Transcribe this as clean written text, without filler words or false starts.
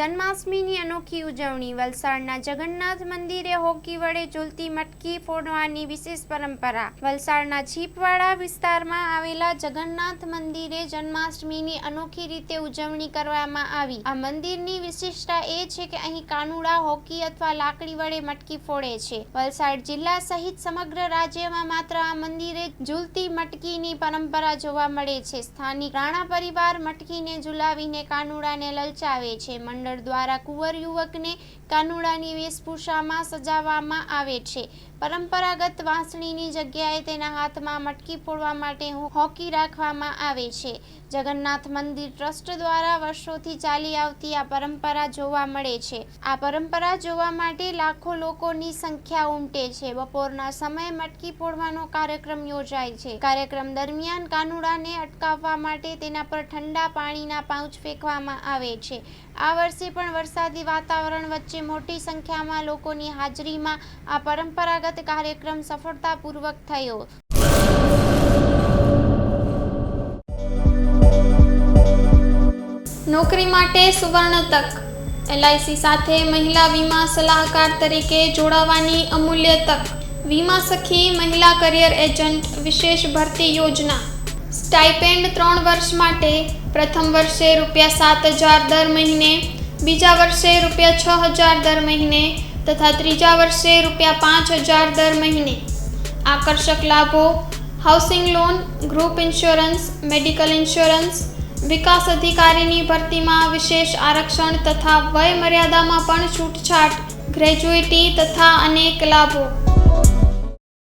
જન્માષ્ટમીની અનોખી ઉજવણી. વલસાડના જગન્નાથ મંદિરે હોકી વડે ઝૂલતી મટકી ફોડવાની વિશેષ પરંપરા. વલસાડના છીપવાડા વિસ્તારમાં આવેલા જગન્નાથ મંદિરે જન્માષ્ટમીની અનોખી રીતે ઉજવણી કરવામાં આવી. આ મંદિરની વિશેષતા એ છે કે અહીં કાનુડા હોકી અથવા લાકડી વડે મટકી ફોડે છે. વલસાડ જિલ્લા સહિત સમગ્ર રાજ્યમાં માત્ર આ મંદિરે ઝૂલતી મટકીની પરંપરા જોવા મળે છે. સ્થાનિક રાણા પરિવાર મટકીને ઝુલાવીને કાનુડાને લલચાવે છે. મંડળ દ્વારા કુંવર યુવકને કાનુડાની વેશભૂષામાં સજાવવામાં આવે છે. પરંપરાગત વાંસળીની જગ્યાએ તેના હાથમાં મટકી ફોડવા માટે હોકી રાખવામાં આવે છે. જગન્નાથ મંદિર ટ્રસ્ટ દ્વારા વર્ષોથી ચાલી આવતી આ પરંપરા જોવા મળે છે. આ પરંપરા જોવા માટે લાખો લોકોની સંખ્યા ઉમટે છે. બપોરના સમયે મટકી ફોડવાનો કાર્યક્રમ યોજાય છે. કાર્યક્રમ દરમિયાન કાનુડાને અટકાવવા માટે તેના પર ઠંડા પાણીના પાઉચ ફેંકવામાં આવે છે. આ વર્ષે પણ વરસાદી વાતાવરણ વચ્ચે મોટી સંખ્યામાં લોકોની હાજરીમાં આ પરંપરાગત કાર્યક્રમ સફળતાપૂર્વક થયો. નોકરી માટે સુવર્ણ તક. LIC સાથે મહિલા વીમા સલાહકાર તરીકે જોડાવાની અમૂલ્ય તક. વીમા સખી મહિલા કરિયર એજન્ટ વિશેષ ભરતી યોજના. સ્ટાઇપેન્ડ 3 વર્ષ માટે. પ્રથમ વર્ષે ₹7,000 દર મહિને, બીજા વર્ષે ₹6,000 દર મહિને તથા ત્રીજા વર્ષે ₹5,000 દર મહિને. આકર્ષક લાભો: housing loan, group insurance, medical insurance. વિકાસ અધિકારીની ભરતીમાં વિશેષ આરક્ષણ તથા વય મર્યાદામાં પણ છૂટછાટ, ગ્રેજ્યુઇટી તથા અનેક લાભો.